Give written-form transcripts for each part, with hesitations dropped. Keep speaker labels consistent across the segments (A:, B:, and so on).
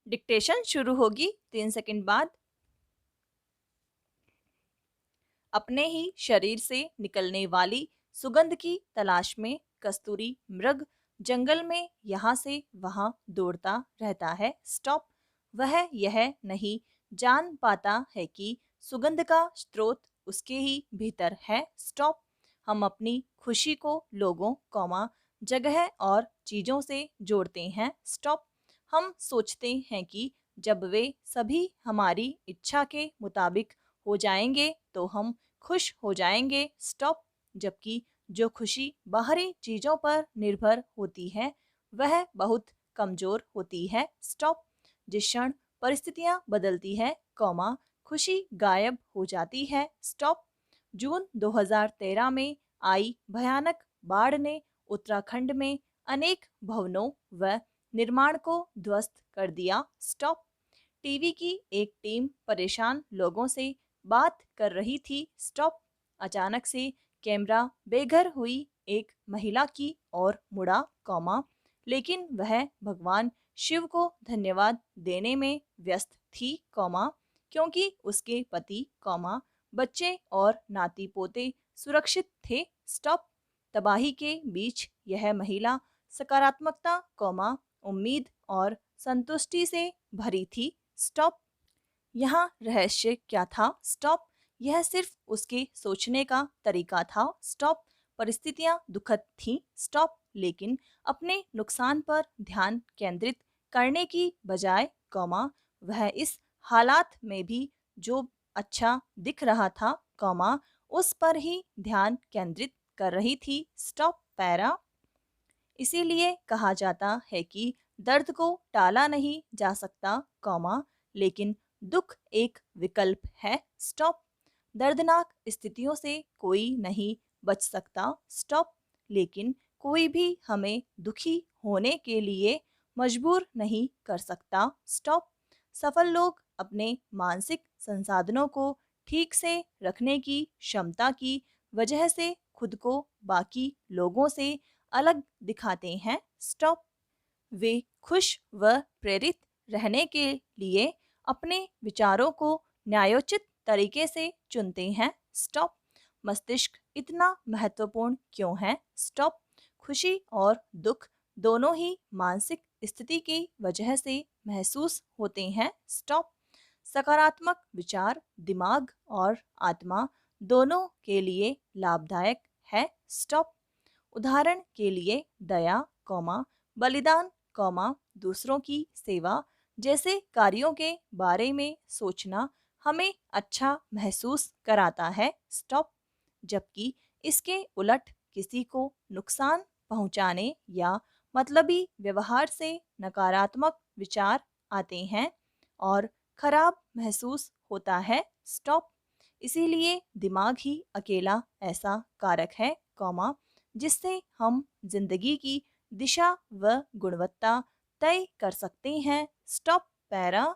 A: Dictation शुरू होगी 3 second बाद। अपने ही शरीर से निकलने वाली सुगंध की तलाश में कस्तूरी मृग जंगल में यहाँ से वहां दौड़ता रहता है। स्टॉप। वह यह नहीं जान पाता है कि सुगंध का स्रोत उसके ही भीतर है। स्टॉप। हम अपनी खुशी को लोगों जगह और चीजों से जोड़ते हैं। स्टॉप। हम सोचते हैं कि जब वे सभी हमारी इच्छा के मुताबिक हो जाएंगे तो हम खुश हो जाएंगे। स्टॉप। जबकि जो खुशी बाहरी चीजों पर निर्भर होती है वह बहुत कमजोर होती है। स्टॉप। जिस क्षण परिस्थितियां बदलती है खुशी गायब हो जाती है। स्टॉप। जून 2013 में आई भयानक बाढ़ ने उत्तराखंड में अनेक भवनों व निर्माण को ध्वस्त कर दिया। स्टॉप। टीवी की एक टीम परेशान लोगों से बात कर रही थी। स्टॉप। अचानक से कैमरा बेघर हुई एक महिला की ओर मुड़ा लेकिन वह भगवान शिव को धन्यवाद देने में व्यस्त थी क्योंकि उसके पति बच्चे और नाती पोते सुरक्षित थे। स्टॉप। तबाही के बीच यह महिला सकारात्मकता उम्मीद और संतुष्टि से भरी थी। स्टॉप। यहाँ रहस्य क्या था? स्टॉप। यह सिर्फ उसके सोचने का तरीका था। स्टॉप। परिस्थितियां दुखद थीं। स्टॉप। लेकिन अपने नुकसान पर ध्यान केंद्रित करने की बजाय वह इस हालात में भी जो अच्छा दिख रहा था उस पर ही ध्यान केंद्रित कर रही थी। Stop para. इसीलिए कहा जाता है कि दर्द को टाला नहीं जा सकता लेकिन दुख एक विकल्प है। स्टॉप। दर्दनाक स्थितियों से कोई नहीं बच सकता। स्टॉप। लेकिन कोई भी हमें दुखी होने के लिए मजबूर नहीं कर सकता। स्टॉप। सफल लोग अपने मानसिक संसाधनों को ठीक से रखने की क्षमता की वजह से खुद को बाकी लोगों से अलग दिखाते हैं। स्टॉप। वे खुश व प्रेरित रहने के लिए अपने विचारों को न्यायोचित तरीके से चुनते हैं। स्टॉप। मस्तिष्क इतना महत्वपूर्ण क्यों है? स्टॉप। खुशी और दुख दोनों ही मानसिक स्थिति की वजह से महसूस होते हैं। स्टॉप। सकारात्मक विचार दिमाग और आत्मा दोनों के लिए लाभदायक है। स्टॉप। उदाहरण के लिए दया बलिदान दूसरों की सेवा जैसे कार्यों के बारे में सोचना हमें अच्छा महसूस कराता है। स्टॉप। जबकि इसके उलट किसी को नुकसान पहुंचाने या मतलबी व्यवहार से नकारात्मक विचार आते हैं और खराब महसूस होता है। स्टॉप। इसीलिए दिमाग ही अकेला ऐसा कारक है जिससे हम जिंदगी की दिशा व गुणवत्ता तय कर सकते हैं। Stop para.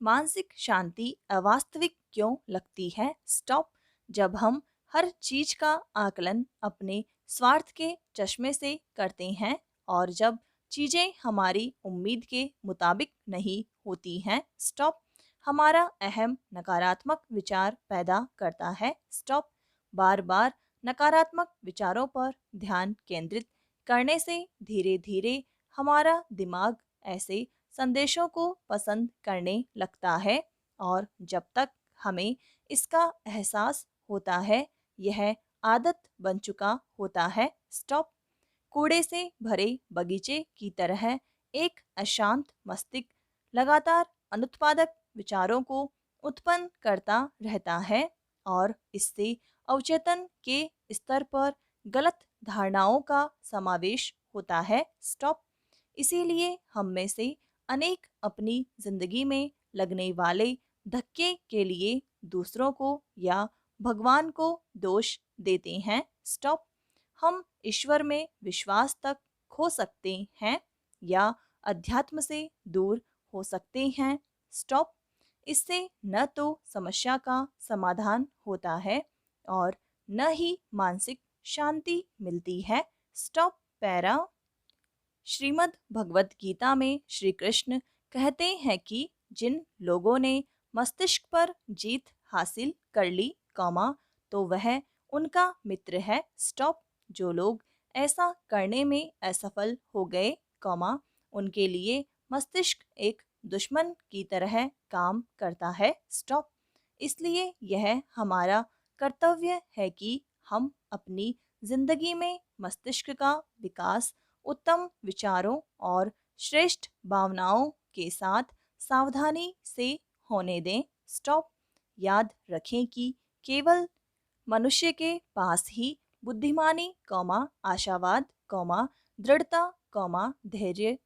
A: मानसिक शांति अवास्तविक क्यों लगती है? स्टॉप। जब हम हर चीज का आकलन अपने स्वार्थ के चश्मे से करते हैं और जब चीजें हमारी उम्मीद के मुताबिक नहीं होती हैं। स्टॉप। हमारा अहम नकारात्मक विचार पैदा करता है। स्टॉप। बार बार नकारात्मक विचारों पर ध्यान केंद्रित करने से धीरे धीरे हमारा दिमाग ऐसे संदेशों को पसंद करने लगता है और जब तक हमें इसका एहसास होता है यह आदत बन चुका होता है। स्टॉप। कूड़े से भरे बगीचे की तरह एक अशांत मस्तिष्क लगातार अनुत्पादक विचारों को उत्पन्न करता रहता है और इससे अवचेतन के स्तर पर गलत धारणाओं का समावेश होता है। स्टॉप। इसीलिए हम में से अनेक अपनी जिंदगी में लगने वाले धक्के के लिए दूसरों को या भगवान को दोष देते हैं। स्टॉप। हम ईश्वर में विश्वास तक खो सकते हैं या अध्यात्म से दूर हो सकते हैं। स्टॉप। इससे न तो समस्या का समाधान होता है और न ही मानसिक शांति मिलती है। Stop para. श्रीमद् भगवत गीता में श्री कृष्ण कहते हैं कि जिन लोगों ने मस्तिष्क पर जीत हासिल कर ली, तो वह उनका मित्र है, स्टॉप। जो लोग ऐसा करने में असफल हो गए, उनके लिए मस्तिष्क एक दुश्मन की तरह काम करता है, स्टॉप। इसलिए यह हमारा कर्तव्य है कि हम अपनी जिंदगी में मस्तिष्क का विकास उत्तम विचारों और श्रेष्ठ भावनाओं के साथ सावधानी से होने दें, स्टॉप। याद रखें कि केवल मनुष्य के पास ही बुद्धिमानी, आशावाद, दृढ़ता, धैर्य,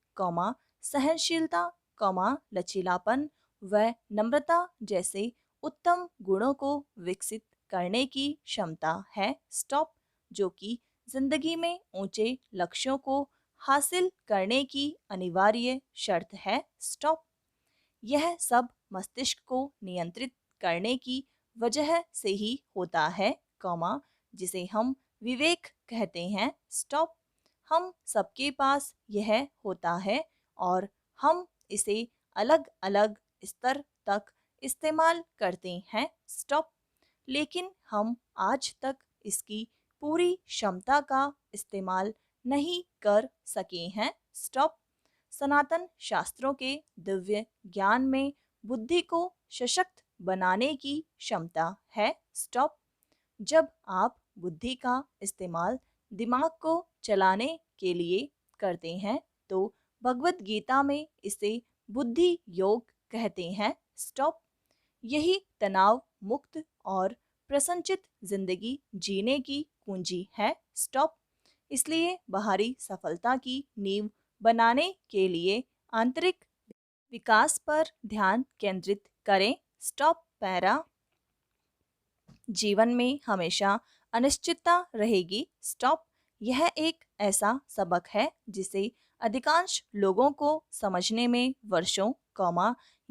A: सहनशीलता, लचीलापन व नम्रता जैसे उत्तम गुणों को विकसित करने की क्षमता है, स्टॉप। जो कि जिंदगी में ऊंचे लक्ष्यों को हासिल करने की अनिवार्य शर्त है, स्टॉप। यह सब मस्तिष्क को नियंत्रित करने की वजह से ही होता है, जिसे हम विवेक कहते हैं, स्टॉप। हम सबके पास यह होता है और हम इसे अलग अलग स्तर तक इस्तेमाल करते हैं, स्टॉप। लेकिन हम आज तक इसकी पूरी क्षमता का इस्तेमाल नहीं कर सके हैं, स्टॉप। सनातन शास्त्रों के दिव्य ज्ञान में बुद्धि को सशक्त बनाने की क्षमता है, स्टॉप। जब आप बुद्धि का इस्तेमाल दिमाग को चलाने के लिए करते हैं, तो भगवत गीता में इसे बुद्धि योग कहते हैं, स्टॉप। यही तनाव मुक्त और प्रसन्नचित जिंदगी जीने की कुंजी है, स्टॉप। इसलिए बाहरी सफलता की नींव बनाने के लिए आंतरिक विकास पर ध्यान केंद्रित करें, स्टॉप। पैरा जीवन में हमेशा अनिश्चितता रहेगी, स्टॉप। यह एक ऐसा सबक है जिसे अधिकांश लोगों को समझने में वर्षों,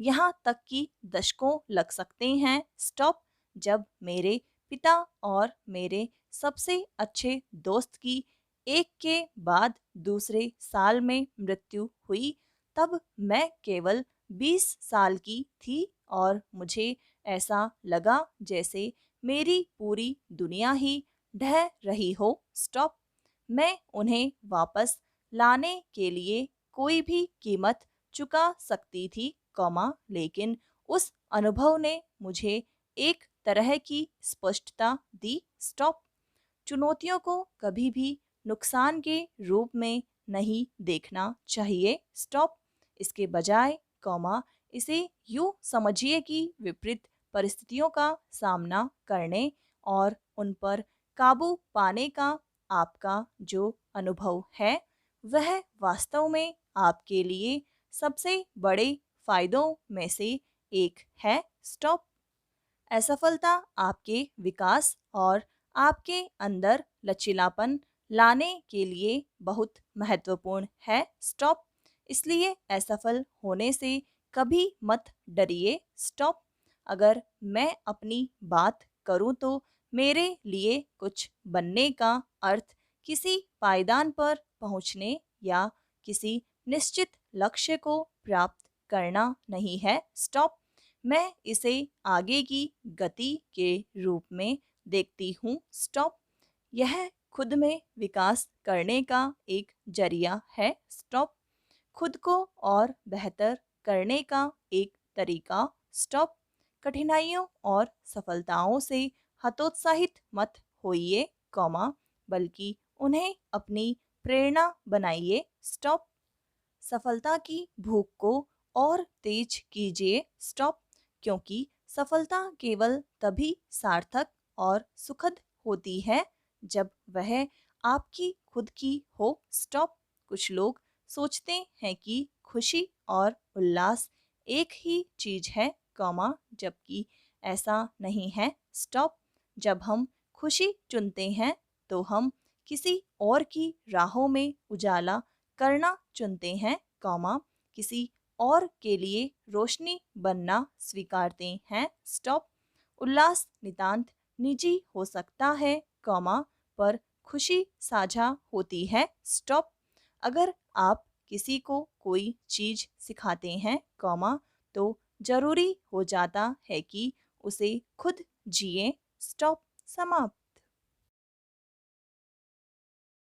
A: यहाँ तक कि दशकों लग सकते हैं, स्टॉप। जब मेरे पिता और मेरे सबसे अच्छे दोस्त की एक के बाद दूसरे साल में मृत्यु हुई, तब मैं केवल 20 साल की थी और मुझे ऐसा लगा जैसे मेरी पूरी दुनिया ही ढह रही हो, स्टॉप। मैं उन्हें वापस लाने के लिए कोई भी कीमत चुका सकती थी, लेकिन उस अनुभव ने मुझे एक तरह की स्पष्टता दी, स्टॉप। चुनौतियों को कभी भी नुकसान के रूप में नहीं देखना चाहिए, स्टॉप। इसके बजाय, इसे यूं समझिए कि विपरीत परिस्थितियों का सामना करने और उन पर काबू पाने का आपका जो अनुभव है, वह वास्तव में आपके लिए सबसे बड़े फायदों में से एक है, स्टॉप। असफलता आपके विकास और आपके अंदर लचीलापन लाने के लिए बहुत महत्वपूर्ण है, स्टॉप। इसलिए असफल होने से कभी मत डरिए, स्टॉप। अगर मैं अपनी बात करूं तो मेरे लिए कुछ बनने का अर्थ किसी पायदान पर पहुंचने या किसी निश्चित लक्ष्य को प्राप्त करना नहीं है, स्टॉप। मैं इसे आगे की गति के रूप में देखती हूँ, स्टॉप। यह खुद में विकास करने का एक जरिया है, स्टॉप। खुद को और बेहतर करने का एक तरीका, स्टॉप। कठिनाइयों और सफलताओं से हतोत्साहित मत होइए, बल्कि उन्हें अपनी प्रेरणा बनाइए, स्टॉप। सफलता की भूख को और तेज कीजिए, स्टॉप। क्योंकि सफलता केवल तभी सार्थक और सुखद होती है जब वह आपकी खुद की हो, स्टॉप। कुछ लोग सोचते हैं कि खुशी और उल्लास एक ही चीज है, जबकि ऐसा नहीं है, स्टॉप। जब हम खुशी चुनते हैं तो हम किसी और की राहों में उजाला करना चुनते हैं, किसी और के लिए रोशनी बनना स्वीकारते हैं, स्टॉप। उल्लास नितांत निजी हो सकता है, पर खुशी साझा होती है, स्टॉप। अगर आप किसी को कोई चीज सिखाते हैं, कॉमा, तो जरूरी हो जाता है कि उसे खुद जिए। स्टॉप। समाप्त।